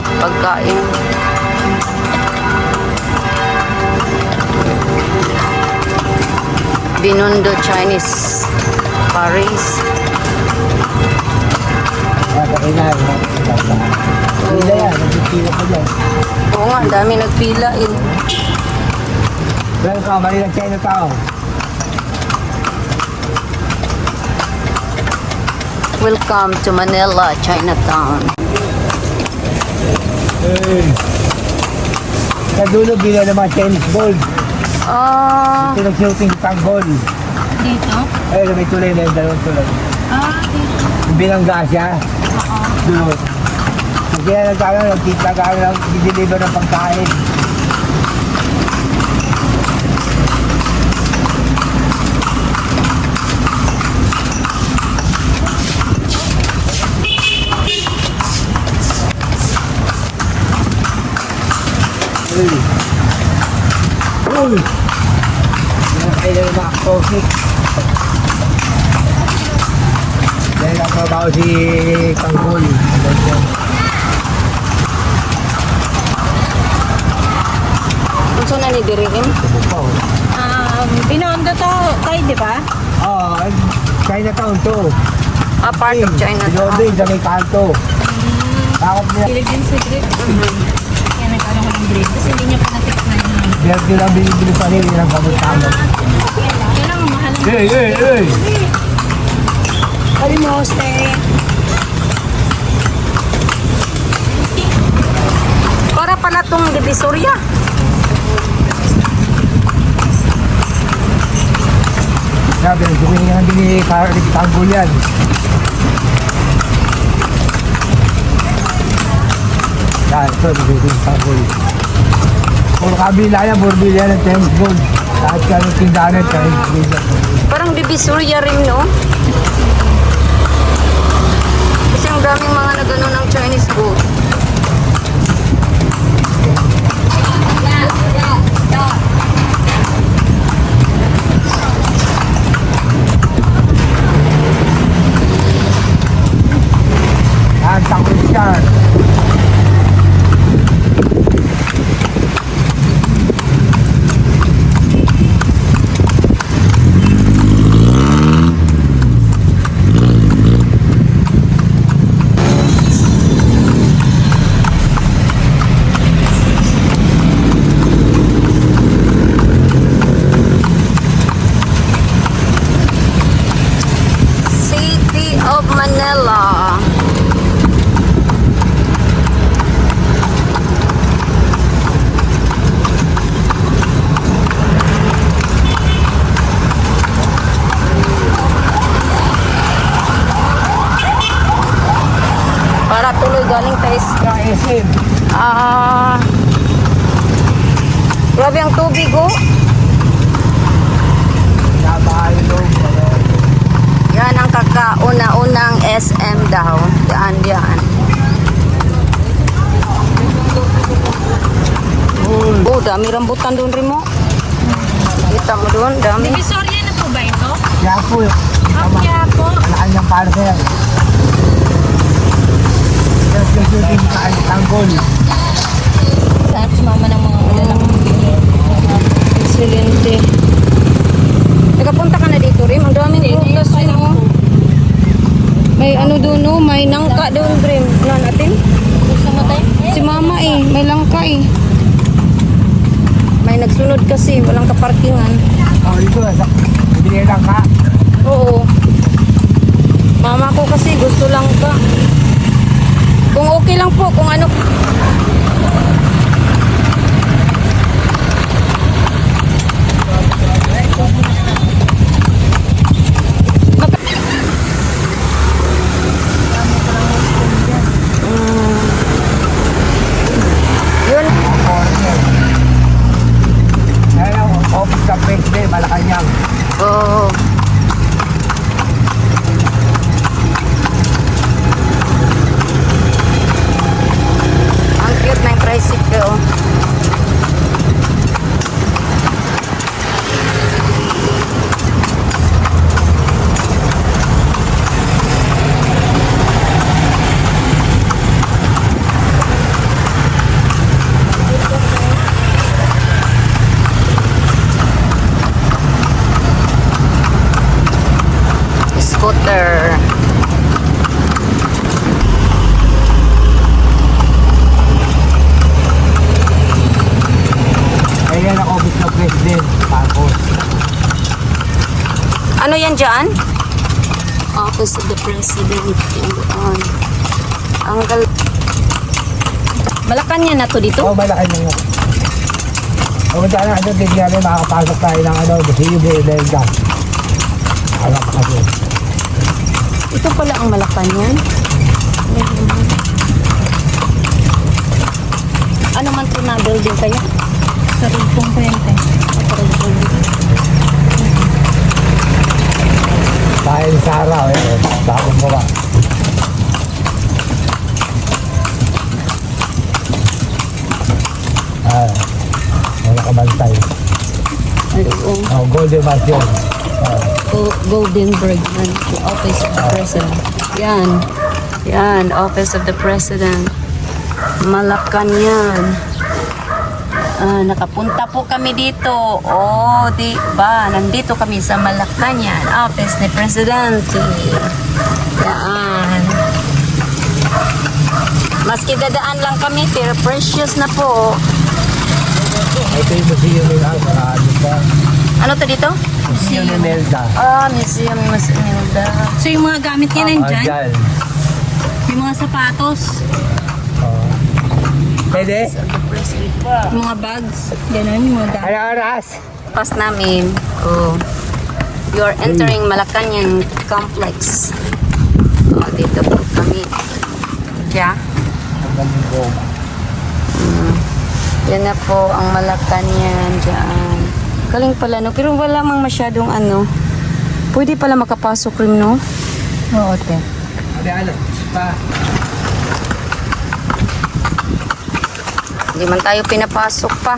na pagkain. Binondo Chinese Paris. Pila yan, nagpipila pa dyan. Oo nga, dami nagpila eh. Welcome, Manila Chinatown. Welcome to Manila, Chinatown. Hey. Sa dulo, bila ng mga Chinese gold. Ah, Ito nag-shooting sa gold. Dito? Ayun, may tulay na yung dalawang tulay. Dito. Yung bilangga siya. Dulo. Kaya nag-deliver ng pagkain. Uy! Uy! Nakakain na ng mga coffee. Dahil nakabaw si Tanggol. unsa na ni Diriim? Binondo to, tayo, di ba? Oo, Chinatown to. Ah, part of Chinatown. Pinodin sa may kanto. Bakit niya? Kilig din si Drip. Kaya nagkaroon ko ng Drip. Kasi hindi niya pa natikman yun. Biyag lang binibili pa rin ng pagkakamot. Kaya lang, mahal ang Hey, hey, hey! almost eh. Para pala tong Divisoria. Sabi, gawin nga ni Tanggol yan. Yan, ito, gawin ni Tanggol. Puro kabila yan, burbila ng Chinese gold. Kahit ka ng tindahan, Chinese gold. Parang Divisoria rin, no? Kasi ang daming mga nagano ng Chinese food. Yan, Tanggol yan. City of Manila. Para tuloy galing tayo sa SM. grabe ang tubig, oh. Nabahay loob. Yan ang kakauna-unang SM daw. Diyan. Oh, dami rambutan doon rin mo. Kita mo doon, dami. Divisoria na po ba ito? Kaya po, Kaya po. alakan niyang para sa'yo. Just shooting sa Tanggol. Saan sumama ng mga malalaking bigay? Excelente. Nakapunta ka na dito, Rim. Ang daming prutas yun, oh. May ano doon, oh. May nangka doon, Rim. Ano natin? Gusto mo tayo? Si Mama, eh. May langka, eh. May nagsunod kasi. Walang kaparkingan. Oh, ito, bibili lang ka. Oo. Mama ko kasi gusto lang ka. Kung okay lang po, kung ano. Yun. Kaya office sa President, Malacanang. Oo. Ano yan dyan? Office of the President. Yan doon. Ang Malacanang na to dito? Oo, malaki na yun. Pumunta na ito, tignan rin, makakapasok tayo ng ano, Basibo, Imelda. Alam ka kasi. Ito pala ang Malacanang. Ano man to na building kaya? Sarugpong pa yan tayo. Dahil sa araw, bakong gawa. Wala ka bantay. Ano? Golden Mansion. Goldenberg yan. The Office of the President. Yan. Yan. Office of the President. Malacanang. Nakapunta po kami dito. Oh, di ba? Nandito kami sa Malacanang. Office ni Presidente. Yan. Maski dadaan lang kami, pero precious na po. Ito yung museum ng ano pa. Ano to dito? Museum ni Imelda. Museum ni Mas Imelda. So yung mga gamit niya nandyan? Dyan. Yung mga sapatos, Pwede? yung mga bags, gano'n yung mga gamit. Ano oras? Pas namin. Oh. You're entering Malacanang Complex. Oh, dito po kami. Yeah. Ang galing ko. Yan na po ang Malacanang dyan. Galing pala, no? Pero wala mang masyadong ano. Pwede pala makapasok rin, no? Oo, te. Ano? Pa. Hindi man tayo pinapasok pa.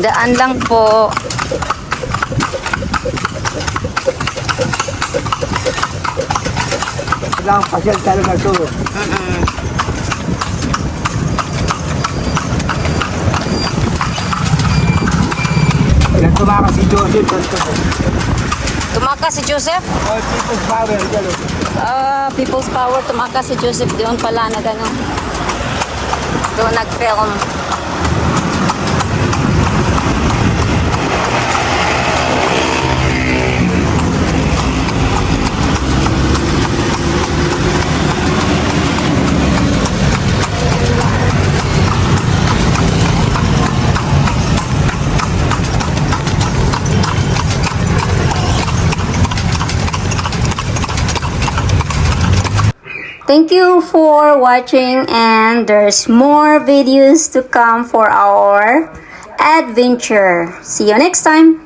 Daan lang po. Kailangan pasyal talaga ito. Ilan tumakas si Joseph? Tumakas si Joseph? Oh, People's Power. Gano'n. People's Power. Tumakas si Joseph. Doon pala na gano'n. Doon nag-film. Thank you for watching, and there's more videos to come for our adventure. See you next time.